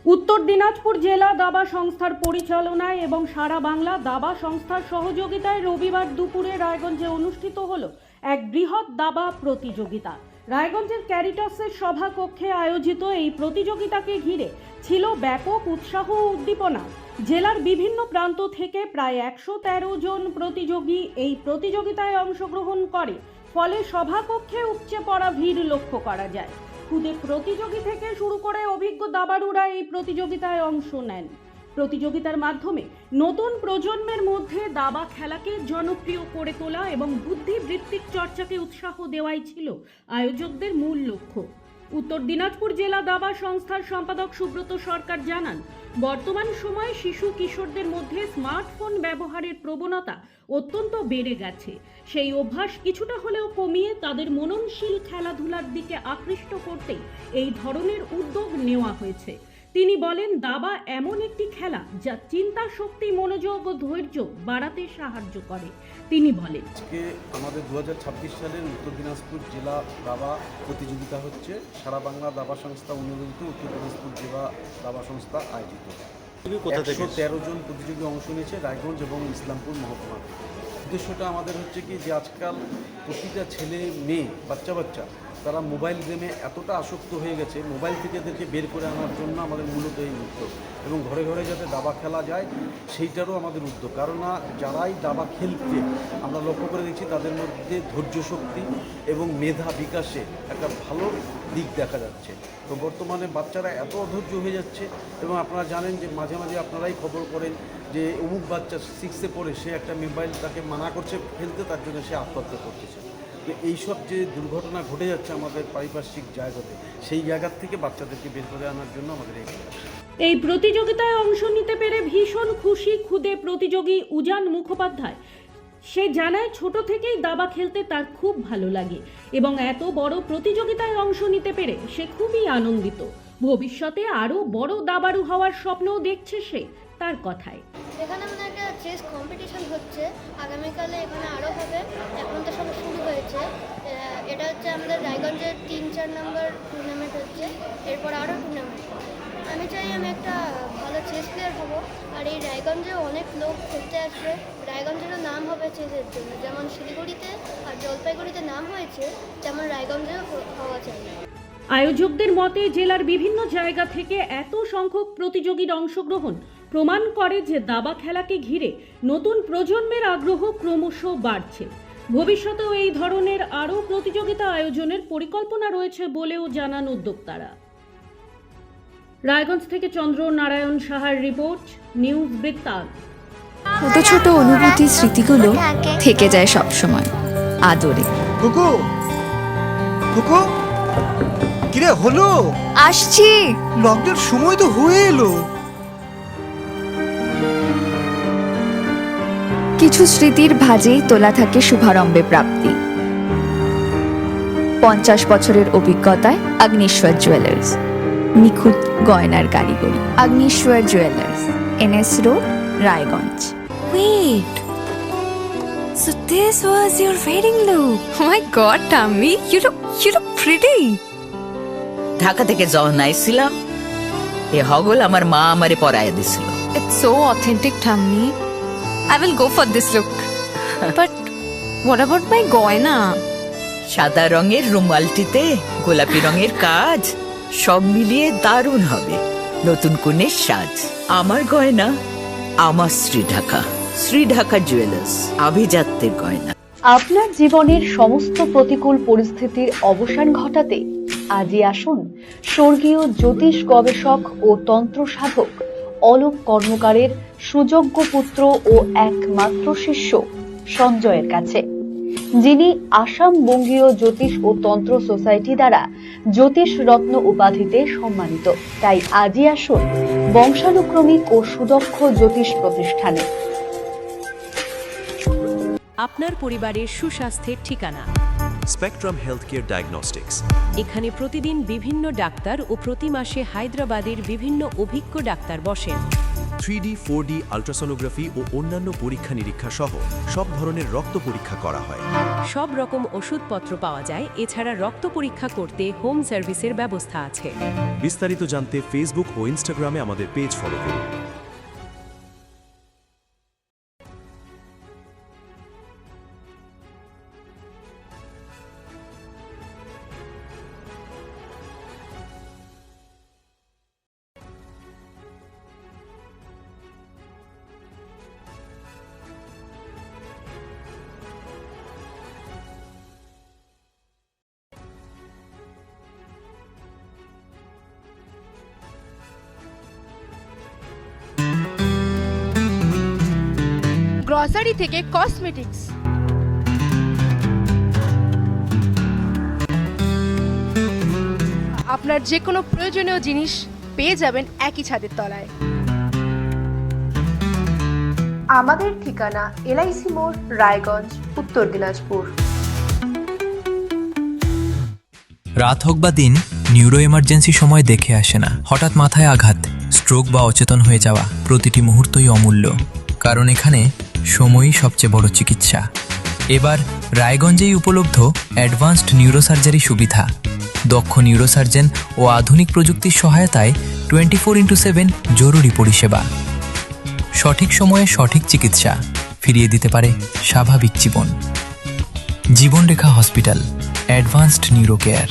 উত্তর দিনাজপুর জেলা দাবা সংস্থার পরিচালনায় এবং সারা বাংলা দাবা সংস্থার সহযোগিতায় রবিবার দুপুরে রায়গঞ্জে অনুষ্ঠিত হলো এক বৃহৎ দাবা প্রতিযোগিতা। রায়গঞ্জের ক্যারিটাসের সভাকক্ষে আয়োজিত এই প্রতিযোগিতাকে ঘিরে ছিল ব্যাপক উৎসাহ ও উদ্দীপনা। জেলার বিভিন্ন প্রান্ত থেকে প্রায় 113 জন প্রতিযোগী এই প্রতিযোগিতায় অংশগ্রহণ করে, ফলে সভাকক্ষে উপচে পড়া ভিড় লক্ষ্য করা যায়। খুদে প্রতিযোগী থেকে শুরু করে অভিজ্ঞ দাবাড়ুরা এই প্রতিযোগিতায় অংশ নেন। প্রতিযোগিতার মাধ্যমে নতুন প্রজন্মের মধ্যে দাবা খেলাকে জনপ্রিয় করে তোলা এবং বুদ্ধিবৃত্তিক চর্চাকে উৎসাহ দেওয়াই ছিল আয়োজকদের মূল লক্ষ্য। উত্তর দিনাজপুর জেলা দাবা সংস্থার সম্পাদক সুব্রত সরকার জানান, বর্তমান সময়ে শিশু কিশোরদের মধ্যে স্মার্টফোন ব্যবহারের প্রবণতা অত্যন্ত বেড়ে গেছে। সেই অভ্যাস কিছুটা হলেও কমিয়ে তাদের মননশীল খেলাধুলার দিকে আকৃষ্ট করতে এই ধরনের উদ্যোগ নেওয়া হয়েছে। তিনি বলেন, দাবা এমন একটি খেলা যা চিন্তা শক্তি, মনোযোগ ও ধৈর্য বাড়াতে সাহায্য করে। তিনি বলেন, আজকে আমাদের 2026 সালের উত্তর দিনাজপুর জেলা দাবা প্রতিযোগিতা হচ্ছে সারা বাংলা দাবা সংস্থা অনুমোদিত উত্তর দিনাজপুর জেলা দাবা সংস্থা আয়োজিত। 113 জন প্রতিযোগী অংশ নিয়েছে রায়গঞ্জ এবং ইসলামপুর মহকুমা। উদ্দেশ্যটা আমাদের হচ্ছে কি যে আজকাল প্রতিটা ছেলে মেয়ে বাচ্চা তারা মোবাইল গেমে এতটা আসক্ত হয়ে গেছে, মোবাইল থেকে এদেরকে বের করে আনার জন্য আমাদের মূলত এই উদ্যোগ, এবং ঘরে ঘরে যাতে দাবা খেলা যায় সেইটারও আমাদের উদ্যোগ। কারণ যারাই দাবা খেলতে আমরা লক্ষ্য করে দেখছি তাদের মধ্যে ধৈর্য শক্তি এবং মেধা বিকাশে একটা ভালো দিক দেখা যাচ্ছে। তো বর্তমানে বাচ্চারা এত অধৈর্য হয়ে যাচ্ছে, এবং আপনারা জানেন যে মাঝে মাঝে আপনারাই খবর করেন যে অমুক বাচ্চা 6-এ পড়ে সে একটা মোবাইল তাকে মানা করছে খেলতে, তার জন্য সে আত্মহত্যা করতেছে। তো এইসব যে দুর্ঘটনা ঘটে যাচ্ছে আমাদের পারিপার্শ্বিক জায়গাতে, সেই জায়গার থেকে বাচ্চাদেরকে বের করে আনার জন্য আমাদের এই প্রতিযোগিতায় অংশ নিতে পেরে ভীষণ খুশি খুদে প্রতিযোগী উজান মুখোপাধ্যায়। সে জানায়, ছোট থেকেই দাবা খেলতে তার খুব ভালো লাগে এবং এত বড় প্রতিযোগিতায় অংশ নিতে পেরে সে খুবই আনন্দিত। ভবিষ্যতে আরও বড় দাবাড়ু হওয়ার স্বপ্নও দেখছে সে। তার কথায়, এখানে আমাদের একটা চেস কম্পিটিশন হচ্ছে, আগামীকালে এখানে আরও হবে। এখন তো সব শুরু হয়েছে। এটা হচ্ছে আমাদের রায়গঞ্জের 3-4 নম্বর টুর্নামেন্ট হচ্ছে, এরপর আরও টুর্নামেন্ট। আমি চাই আমি একটা ভালো চেস প্লেয়ার হব, আর এই রায়গঞ্জে অনেক লোক খেলতে আসবে। রায়গঞ্জেরও নাম হবে চেসের জন্য, যেমন শিলিগুড়িতে আর জলপাইগুড়িতে নাম হয়েছে, তেমন রায়গঞ্জেও হওয়া চাই। আয়োজকদের মতে, জেলার বিভিন্ন জায়গা থেকে এত সংখ্যক প্রতিযোগীর অংশগ্রহণ প্রমাণ করে যে দাবা খেলাকে ঘিরে নতুন প্রজন্মের আগ্রহ ক্রমশ বাড়ছে। ভবিষ্যতেও এই ধরনের আরও প্রতিযোগিতা আয়োজনের পরিকল্পনা রয়েছে বলেও জানান উদ্যোক্তারা। রায়গঞ্জ থেকে চন্দ্র নারায়ণ সাহার রিপোর্ট, নিউজ বৃত্তান্ত। ছোট ছোট অনুভূতি, স্মৃতিগুলো থেকে যায় সব সময় আদরে। কুকু কুকু কিরে হলো? আসছি। লকডাউন সময় তো হয়ে এলো। কিছু স্মৃতির ভাজেই তোলা থাকে শুভারম্ভে প্রাপ্তি। 50 বছরের অভিজ্ঞতায় অগ্নিশ্বর জুয়েলার্স, নিখুঁত গয়নার কারিগরি। Agnishwar jewellers, NS road, Raiganj. Wait, so this was your wedding look? Oh my God, Tammy, you look pretty. Dhaka থেকে যখন আইছিলাম এ হগল আমার মা আমারে পরাইয়া দিছিল। It's so authentic, Tammy. I will go for this look. But what about my goina? সাদা রঙের রুমালটিতে গোলাপি রঙের কাজ, সব মিলিয়ে দারুণ হবে নতুন কনের সাজ। আমার গয়না আমার শ্রীঢাকা জুয়েলার্স, আভিজাত্যের গয়না। আপনার জীবনের সমস্ত প্রতিকূল পরিস্থিতির অবসান ঘটাতে আজই আসুন স্বর্গীয় জ্যোতিষ গবেষক ও তন্ত্র সাধক অলোক কর্মকারের সুযোগ্য পুত্র ও একমাত্র শিষ্য সঞ্জয়ের কাছে, যিনি আসাম বঙ্গীয় জ্যোতিষ ও তন্ত্র সোসাইটি দ্বারা জ্যোতিষ রত্ন উপাধিতে সম্মানিত। তাই আজই আসুন বংশানুক্রমিক ও সুদক্ষ জ্যোতিষ প্রতিষ্ঠানে। আপনার পরিবারের সুস্বাস্থ্যের ঠিকানা স্পেকট্রাম হেলথকেয়ার ডায়াগনস্টিক্স। এখানে প্রতিদিন বিভিন্ন ডাক্তার ও প্রতি মাসে হায়দ্রাবাদের বিভিন্ন অভিজ্ঞ ডাক্তার বসেন। 3D, 4D আল্ট্রাসোনোগ্রাফি ও অন্যান্য পরীক্ষা নিরীক্ষা সহ সব ধরনের রক্ত পরীক্ষা করা হয়। সব রকম ওষুধপত্র পাওয়া যায়। এছাড়া রক্ত পরীক্ষা করতে হোম সার্ভিসের ব্যবস্থা আছে। বিস্তারিত জানতে ফেসবুক ও ইনস্টাগ্রামে আমাদের পেজ ফলো করুন। গ্রসারি থেকে কসমেটিক্স, আপনার যে কোনো প্রয়োজনীয় জিনিস পেয়ে যাবেন একই ছাদের তলায়। আমাদের ঠিকানা এলআইসি মোড়, রায়গঞ্জ, উত্তর দিনাজপুর। রাত হোক বা দিন, নিউরো এমার্জেন্সি সময় দেখে আসে না। হঠাৎ মাথায় আঘাত, স্ট্রোক বা অচেতন হয়ে যাওয়া, প্রতিটি মুহূর্তই অমূল্য, কারণ এখানে সময়ই সবচেয়ে বড় চিকিৎসা। এবার রায়গঞ্জেই উপলব্ধ অ্যাডভান্সড নিউরোসার্জারি সুবিধা। দক্ষ নিউরোসার্জন ও আধুনিক প্রযুক্তির সহায়তায় 24x7 জরুরি পরিষেবা। সঠিক সময়ে সঠিক চিকিৎসা ফিরিয়ে দিতে পারে স্বাভাবিক জীবন। জীবনরেখা হসপিটাল, অ্যাডভান্সড নিউরো কেয়ার।